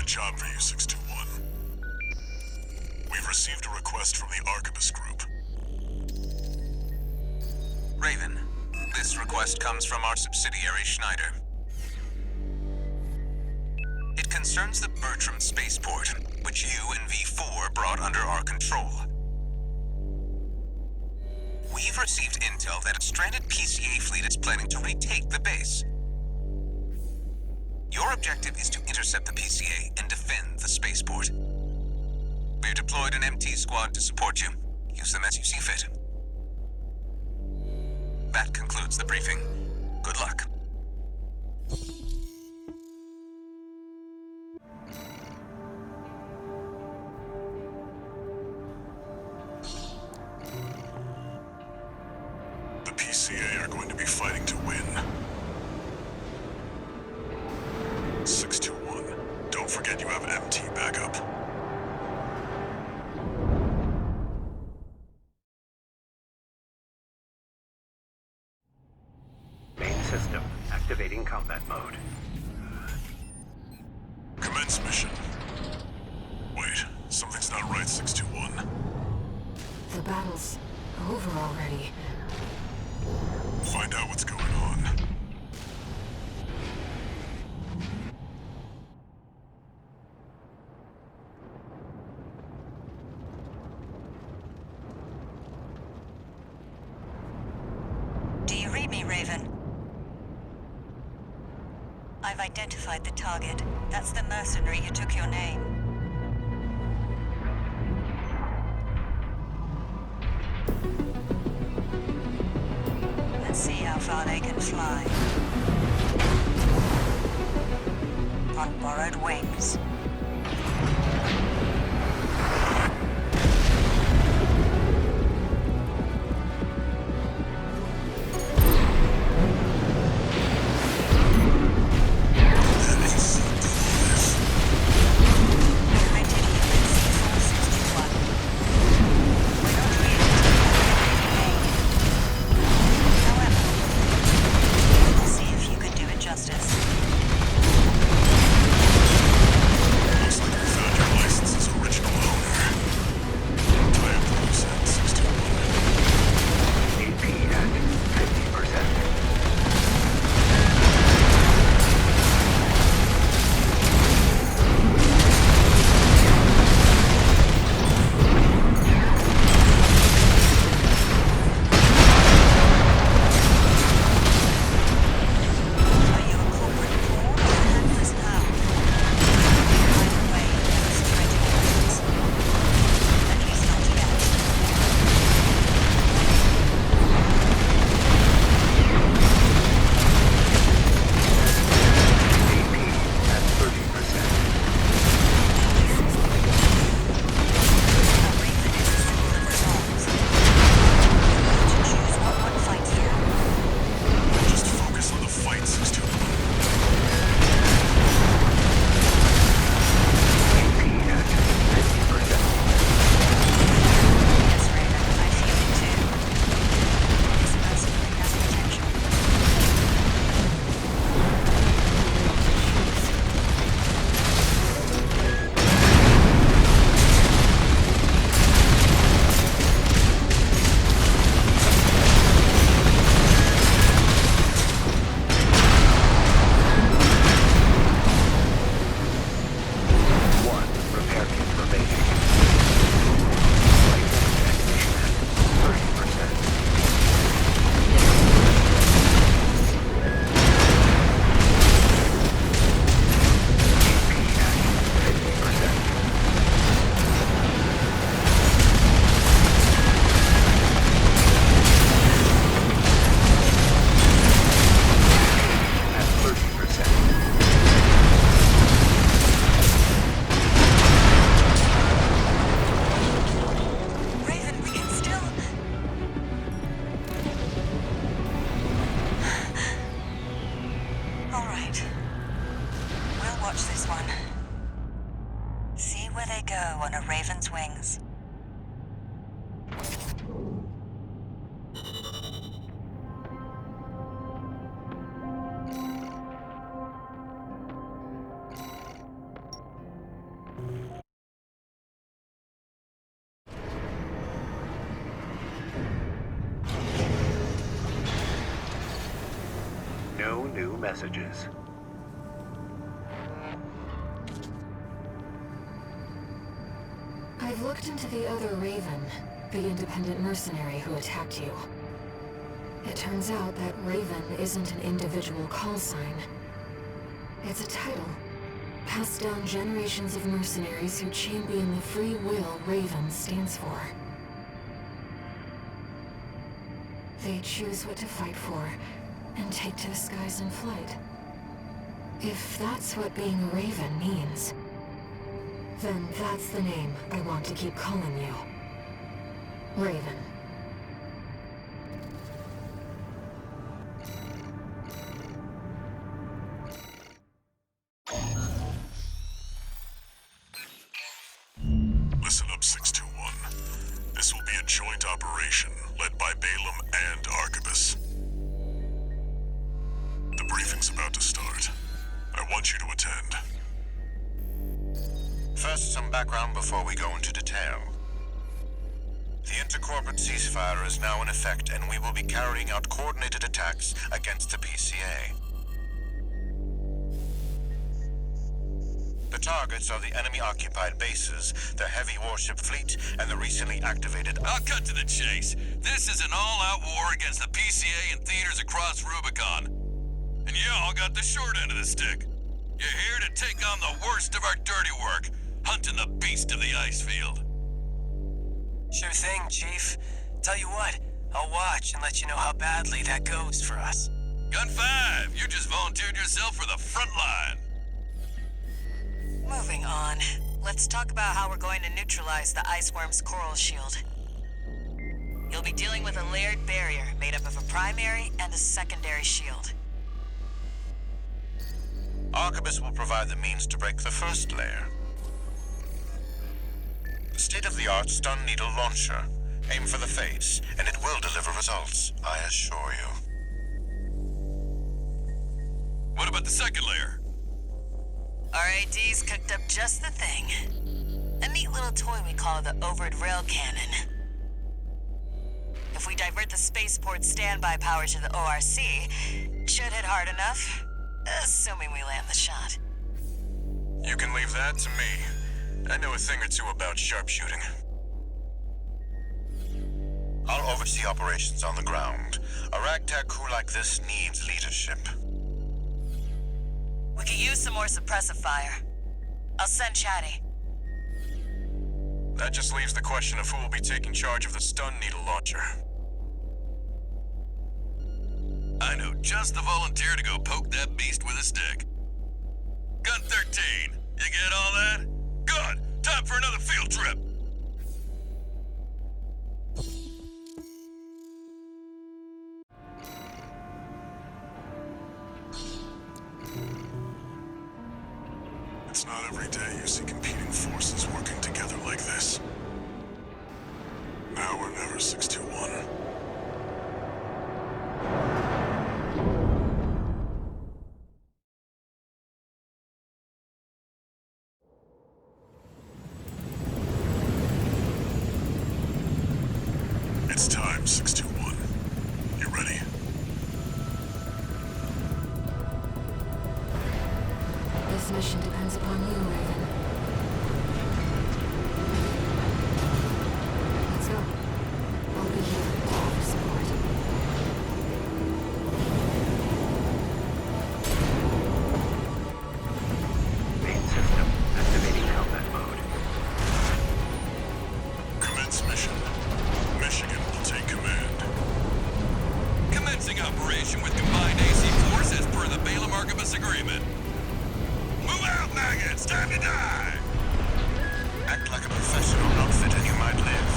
Got a job for you, 621. We've received a request from the Arquebus Group. Raven, this request comes from our subsidiary, Schneider. It concerns the Bertram spaceport, which you and V4 brought under our control. We've received intel that a stranded PCA fleet is planning to retake the base. Your objective is to intercept the PCA and defend the spaceport. We've deployed an MT squad to support you. Use them as you see fit. That concludes the briefing. Good luck. The PCA are going to be fighting to win. 621, don't forget you have MT backup. Main system activating combat mode. Commence mission. Wait, something's not right, 621. The battle's over already. Find out what's going on. Do you read me, Raven? I've identified the target. That's the mercenary who took your name. Let's see how far they can fly. On borrowed wings. on a raven's wings. new messages. I've looked into the other Raven, the independent mercenary who attacked you. It turns out that Raven isn't an individual call sign. It's a title, passed down generations of mercenaries who champion the free will Raven stands for. They choose what to fight for, and take to the skies in flight. If that's what being a Raven means, then that's the name I want to keep calling you. Raven. Listen up, 621. This will be a joint operation led by Balaam and Arquebus. The briefing's about to start. I want you to attend. First, some background before we go into detail. The intercorporate ceasefire is now in effect, and we will be carrying out coordinated attacks against the PCA. The targets are the enemy-occupied bases, the heavy warship fleet, and the recently activated... I'll cut to the chase. This is an all-out war against the PCA and theaters across Rubicon. And y'all got the short end of the stick. You're here to take on the worst of our dirty work, hunting the beast of the ice field. Sure thing, Chief. Tell you what, I'll watch and let you know how badly that goes for us. Gun 5, you just volunteered yourself for the front line. Moving on. Let's talk about how we're going to neutralize the Iceworm's coral shield. You'll be dealing with a layered barrier made up of a primary and a secondary shield. Arquebus will provide the means to break the first layer. The state-of-the-art stun needle launcher. Aim for the face, and it will deliver results, I assure you. What about the second layer? RAD's cooked up just the thing. A neat little toy we call the Overed Rail Cannon. If we divert the spaceport's standby power to the ORC, it should hit hard enough, assuming we land the shot. You can leave that to me. I know a thing or two about sharpshooting. I'll oversee operations on the ground. A ragtag crew like this needs leadership. We could use some more suppressive fire. I'll send Chatty. That just leaves the question of who will be taking charge of the stun needle launcher. I know just the volunteer to go poke that beast with a stick. Gun 13, you get all that? Good! Time for another field trip! It's not every day you see competing forces working together like this. Now or never, 621. It's time, 621. You ready? This mission depends upon you, Raven. Let's go. I'll be here to offer support. Main system activating combat mode. Commence mission. Michigan will take command. Commencing operation with combined AC force as per the Balaam Arquebus agreement. Move out, maggots! Time to die! Act like a professional outfit and you might live.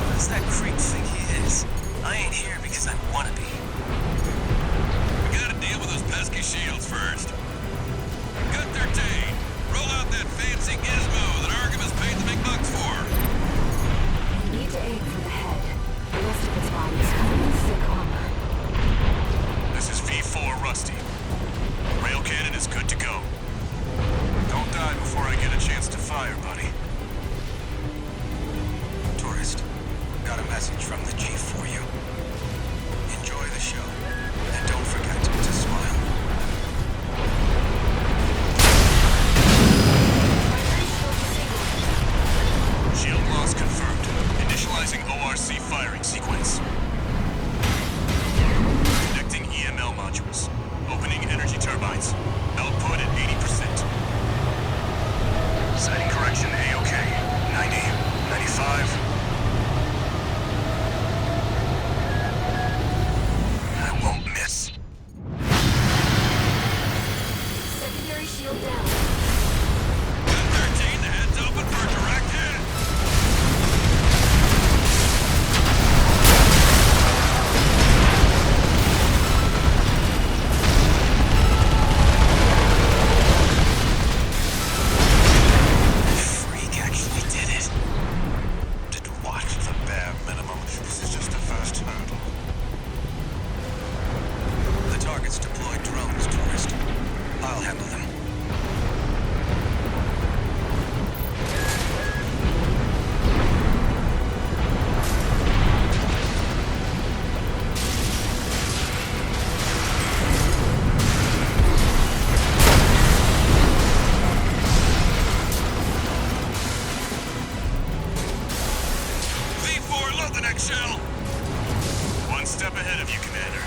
Who does that creep think he is? I ain't here because I wanna be. We gotta deal with those pesky shields first. Gun 13, roll out that fancy gizmo that Arquebus paid the big bucks for. You need to aim for the head. The rest of its body is covered in thick armor. This is V4 Rusty. Rail cannon is good to go. Don't die before I get a chance to fire, buddy. Tourist, got a message from the Chief for you. Enjoy the show, and don't forget to next shell? One step ahead of you, Commander.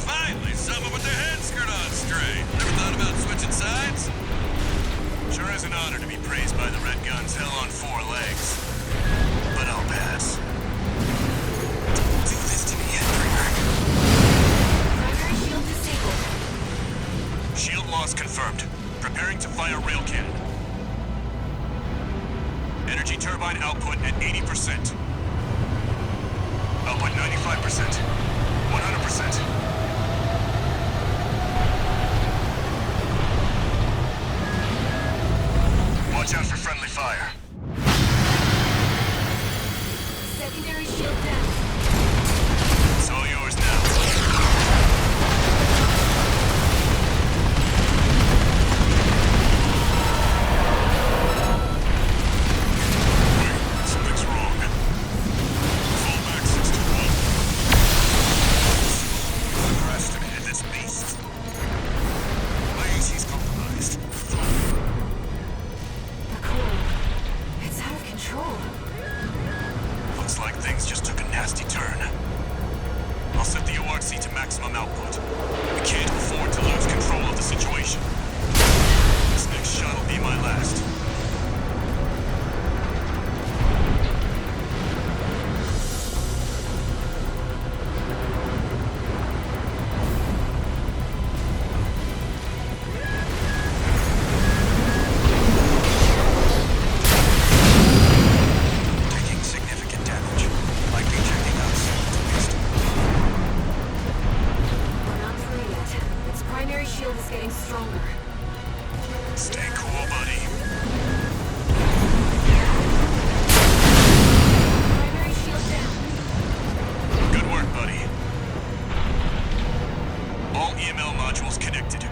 Finally, someone with their head screwed on straight. Never thought about switching sides? Sure is an honor to be praised by the Red Guns hell on four legs. But I'll pass. Do this to me, Dreamer. Primary shield disabled. Shield loss confirmed. Preparing to fire rail cannon. Energy turbine output at 80%. Output 95%. 100%. Watch out for friendly fire. Secondary shield down. It's all yours now. Something's wrong. Fall back 621. Underestimated this beast. My AC's compromised. The coral. It's out of control. Looks like things just took a nasty turn. I'll set the ORC to maximum output. We can't afford to lose control of the situation. This next shot will be my last. Taking significant damage. Likely checking out soon to waste. We're not through yet. Its primary shield is getting stronger. Stay cool, buddy. Primary shield down. Good work, buddy. All EML modules connected.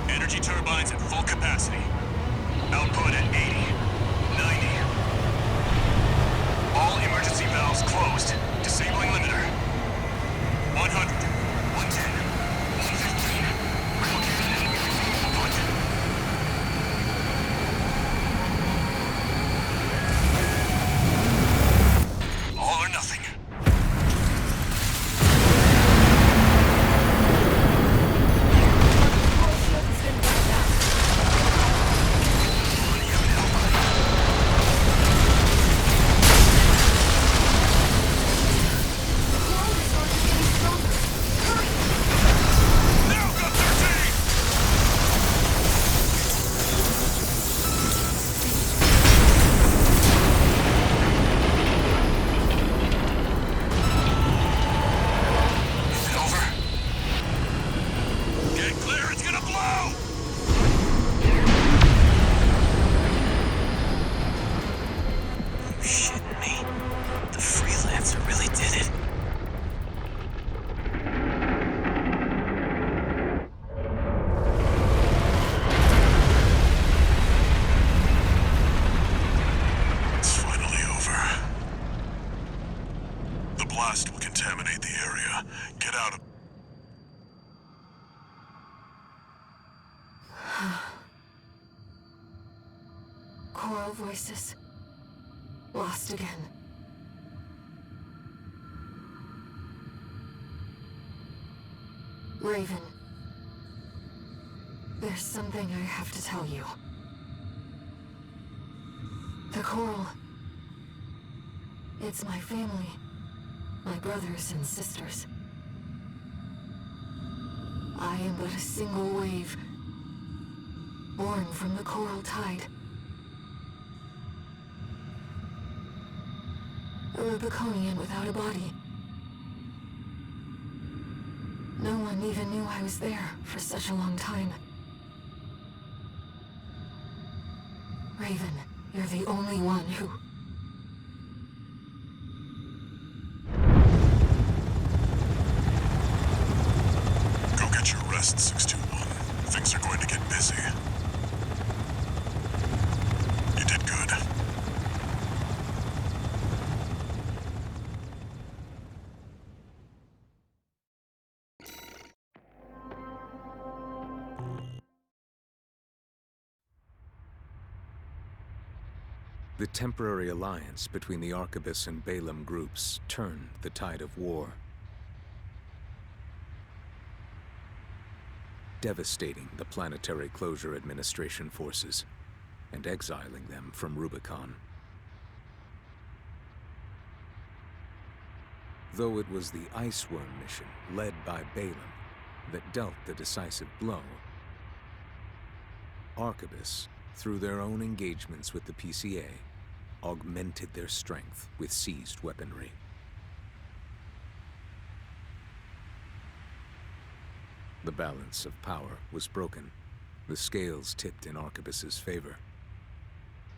Energy turbines at full capacity. Output at 80, 90. All emergency valves closed. Disabling limiter. 100, 110, 115. Output. All or nothing. Coral shield has been wiped out. Coral resource is getting stronger. Hurry! Now got 13! Is it over? Get clear, it's gonna blow! You shitting me? The freelancer really did it. It's finally over. The blast will contaminate the area. Get out of... Coral voices. Lost again. Raven. There's something I have to tell you. The coral. It's my family. My brothers and sisters. I am but a single wave. Born from the coral tide. A Rubiconian without a body. No one even knew I was there for such a long time. Raven, you're the only one who... Go get your rest, 621. Things are going to get busy. You did good. The temporary alliance between the Arquebus and Balaam groups turned the tide of war, devastating the Planetary Closure Administration forces and exiling them from Rubicon. Though it was the Iceworm mission led by Balaam that dealt the decisive blow, Arquebus, through their own engagements with the PCA, augmented their strength with seized weaponry. The balance of power was broken, the scales tipped in Arquebus's favor,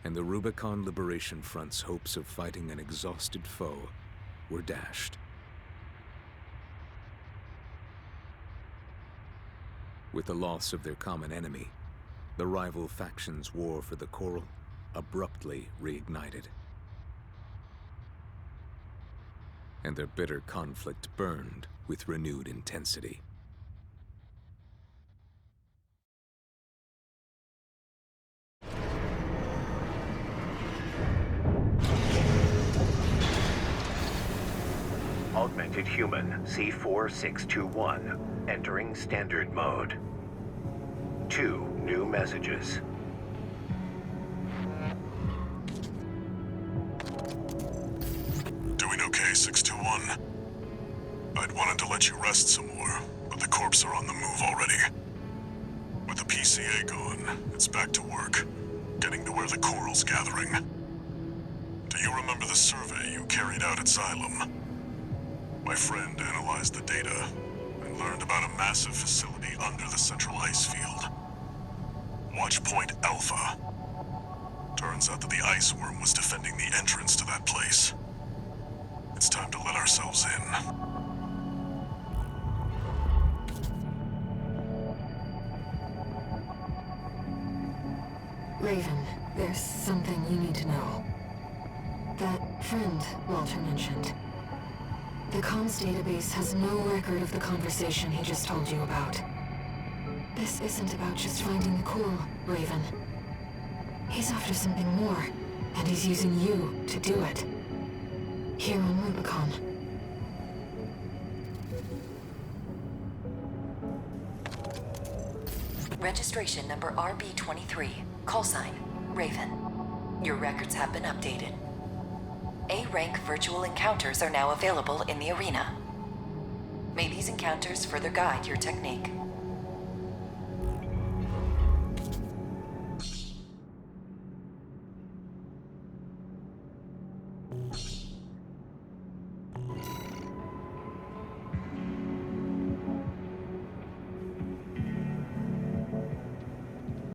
and the Rubicon Liberation Front's hopes of fighting an exhausted foe were dashed. With the loss of their common enemy, the rival factions' war for the Coral abruptly reignited. And their bitter conflict burned with renewed intensity. Augmented Human C4621, entering Standard Mode. 2 new messages. Doing okay, 621? I'd wanted to let you rest some more, but the corps are on the move already. With the PCA gone, it's back to work, getting to where the Coral's gathering. Do you remember the survey you carried out at Xylem? My friend analyzed the data and learned about a massive facility under the central ice field. Watch Point Alpha. Turns out that the Iceworm was defending the entrance to that place. It's time to let ourselves in. Raven, there's something you need to know. That friend Walter mentioned. The comms database has no record of the conversation he just told you about. This isn't about just finding the Coral, Raven. He's after something more, and he's using you to do it. Here on Rubicon. Registration number RB23, call sign, Raven. Your records have been updated. A-rank virtual encounters are now available in the arena. May these encounters further guide your technique.